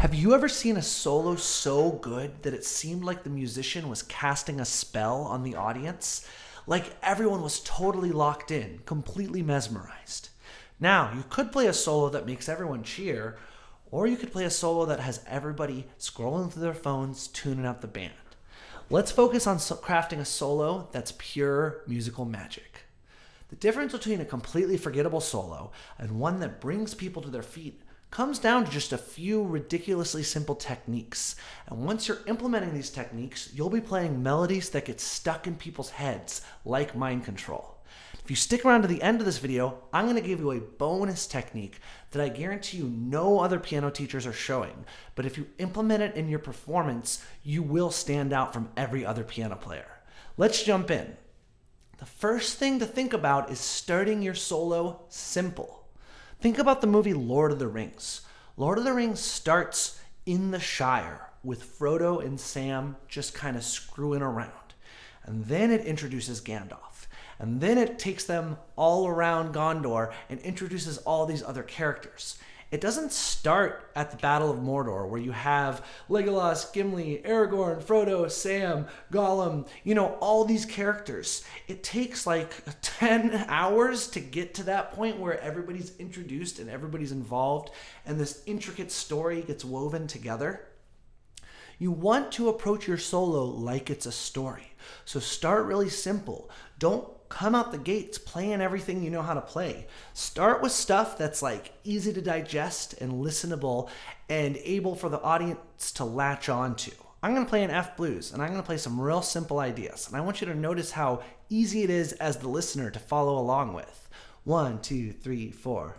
Have you ever seen a solo so good that it seemed like the musician was casting a spell on the audience? Like everyone was totally locked in, completely mesmerized. Now, you could play a solo that makes everyone cheer, or you could play a solo that has everybody scrolling through their phones, tuning out the band. Let's focus on crafting a solo that's pure musical magic. The difference between a completely forgettable solo and one that brings people to their feet comes down to just a few ridiculously simple techniques. And once you're implementing these techniques, you'll be playing melodies that get stuck in people's heads, like mind control. If you stick around to the end of this video, I'm going to give you a bonus technique that I guarantee you no other piano teachers are showing. But if you implement it in your performance, you will stand out from every other piano player. Let's jump in. The first thing to think about is starting your solo simple. Think about the movie Lord of the Rings. Lord of the Rings starts in the Shire with Frodo and Sam just kind of screwing around. And then it introduces Gandalf. And then it takes them all around Gondor and introduces all these other characters. It doesn't start at the Battle of Mordor where you have Legolas, Gimli, Aragorn, Frodo, Sam, Gollum, all these characters. It takes like 10 hours to get to that point where everybody's introduced and everybody's involved and this intricate story gets woven together. You want to approach your solo like it's a story. So start really simple. Don't come out the gates playing everything you know how to play. Start with stuff that's like easy to digest and listenable and able for the audience to latch on to. I'm going to play an F blues and I'm going to play some real simple ideas. And I want you to notice how easy it is as the listener to follow along with. 1, 2, 3, 4.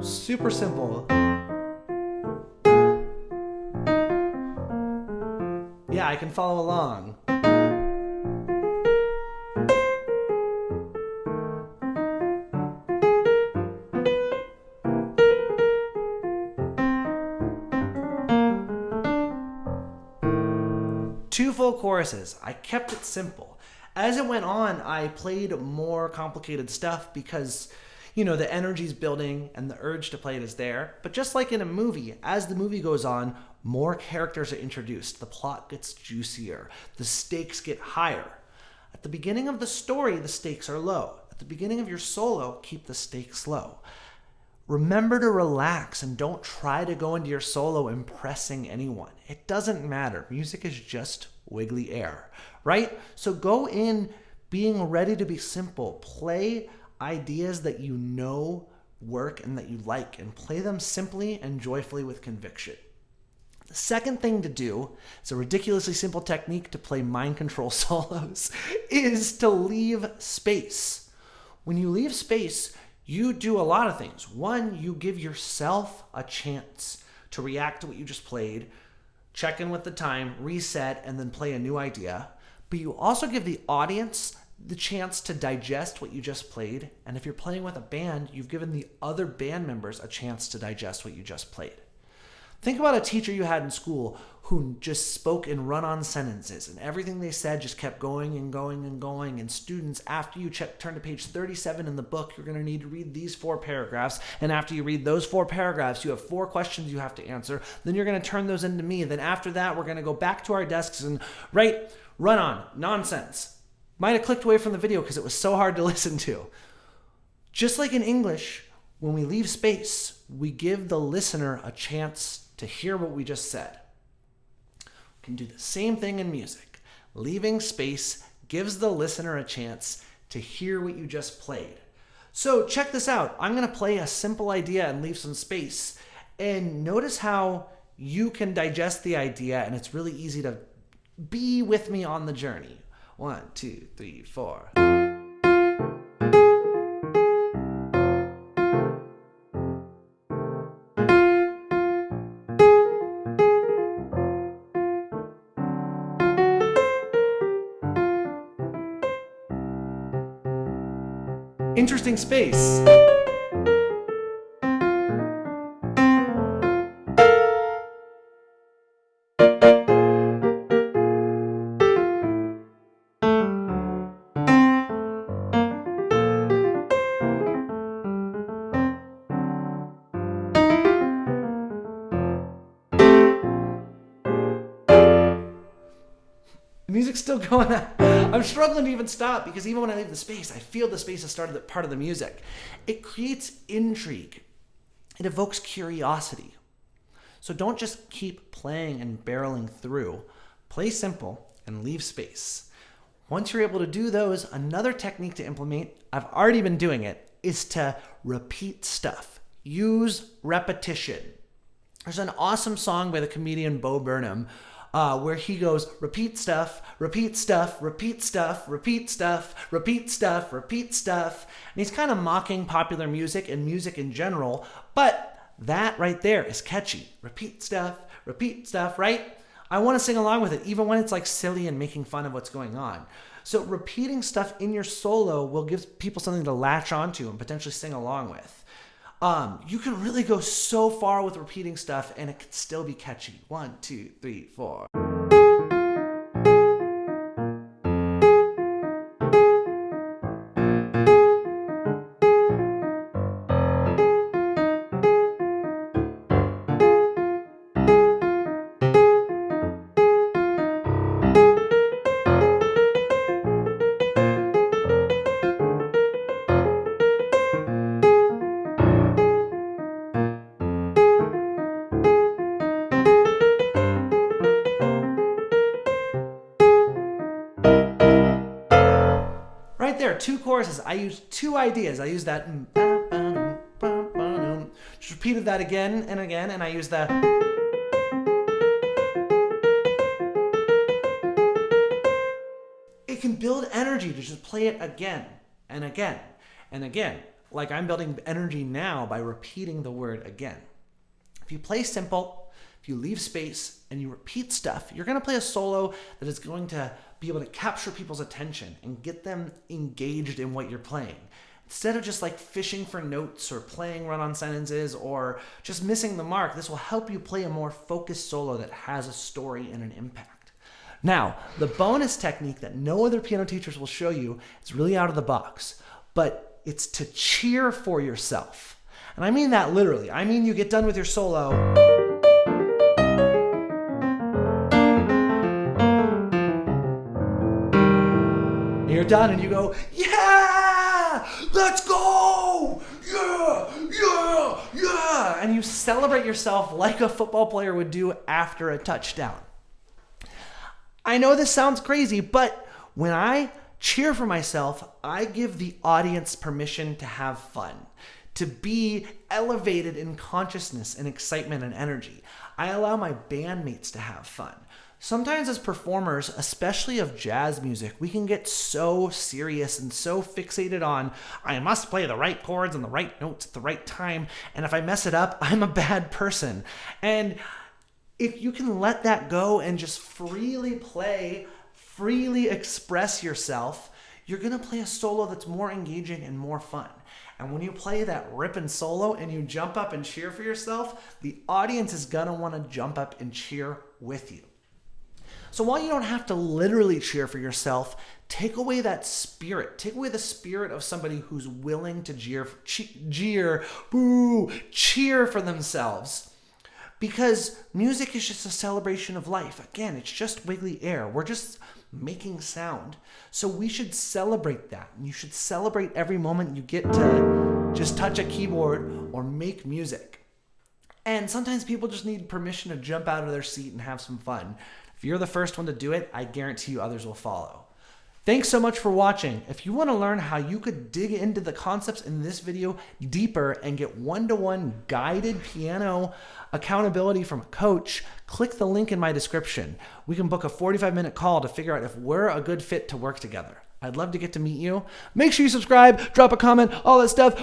Super simple. Yeah, I can follow along. Two full choruses. I kept it simple. As it went on, I played more complicated stuff because the energy's building and the urge to play it is there. But just like in a movie, as the movie goes on, more characters are introduced. The plot gets juicier. The stakes get higher. At the beginning of the story, the stakes are low. At the beginning of your solo, keep the stakes low. Remember to relax and don't try to go into your solo impressing anyone. It doesn't matter. Music is just wiggly air, right? So go in being ready to be simple. Play ideas that you know work and that you like and play them simply and joyfully with conviction. The second thing to do, it's a ridiculously simple technique to play mind control solos, is to leave space. When you leave space, you do a lot of things. One, you give yourself a chance to react to what you just played, check in with the time, reset, and then play a new idea. But you also give the audience the chance to digest what you just played. And if you're playing with a band, you've given the other band members a chance to digest what you just played. Think about a teacher you had in school who just spoke in run-on sentences and everything they said just kept going and going and going. And students, after you turn to page 37 in the book, you're going to need to read these 4 paragraphs. And after you read those 4 paragraphs, you have 4 questions you have to answer. Then you're going to turn those into me. Then after that, we're going to go back to our desks and write run-on nonsense. Might have clicked away from the video because it was so hard to listen to. Just like in English, when we leave space, we give the listener a chance to hear what we just said. We can do the same thing in music. Leaving space gives the listener a chance to hear what you just played. So check this out. I'm going to play a simple idea and leave some space. And notice how you can digest the idea and it's really easy to be with me on the journey. 1, 2, 3, 4. Interesting space. music's still going on. I'm struggling to even stop because even when I leave the space, I feel the space has started part of the music. It creates intrigue. It evokes curiosity. So don't just keep playing and barreling through. Play simple and leave space. Once you're able to do those, another technique to implement, I've already been doing it, is to repeat stuff. Use repetition. There's an awesome song by the comedian Bo Burnham where he goes, repeat stuff, repeat stuff, repeat stuff, repeat stuff, repeat stuff, repeat stuff. And he's kind of mocking popular music and music in general, but that right there is catchy. Repeat stuff, right? I want to sing along with it, even when it's like silly and making fun of what's going on. So repeating stuff in your solo will give people something to latch onto and potentially sing along with. You can really go so far with repeating stuff and it can still be catchy. 1, 2, 3, 4. Right there, 2 choruses. I used 2 ideas. I used that. Just repeated that again and again, and I used that. It can build energy to just play it again and again and again. Like I'm building energy now by repeating the word again. If you play simple, if you leave space and you repeat stuff, you're going to play a solo that is going to be able to capture people's attention and get them engaged in what you're playing. Instead of just like fishing for notes or playing run-on sentences or just missing the mark, this will help you play a more focused solo that has a story and an impact. Now, the bonus technique that no other piano teachers will show you is really out of the box, but it's to cheer for yourself. And I mean that literally. I mean you get done with your solo. You're done and you go, yeah, let's go, yeah, and you celebrate yourself like a football player would do after a touchdown. I know this sounds crazy, but when I cheer for myself, I give the audience permission to have fun, to be elevated in consciousness and excitement and energy. I allow my bandmates to have fun. Sometimes as performers, especially of jazz music, we can get so serious and so fixated on, I must play the right chords and the right notes at the right time, and if I mess it up, I'm a bad person. And if you can let that go and just freely play, freely express yourself, you're going to play a solo that's more engaging and more fun. And when you play that ripping solo and you jump up and cheer for yourself, the audience is going to want to jump up and cheer with you. So while you don't have to literally cheer for yourself, take away that spirit. Take away the spirit of somebody who's willing to cheer for themselves. Because music is just a celebration of life. Again, it's just wiggly air. We're just making sound. So we should celebrate that. And you should celebrate every moment you get to just touch a keyboard or make music. And sometimes people just need permission to jump out of their seat and have some fun. If you're the first one to do it, I guarantee you others will follow. Thanks so much for watching. If you want to learn how you could dig into the concepts in this video deeper and get one-to-one guided piano accountability from a coach, click the link in my description. We can book a 45-minute call to figure out if we're a good fit to work together. I'd love to get to meet you. Make sure you subscribe, drop a comment, all that stuff.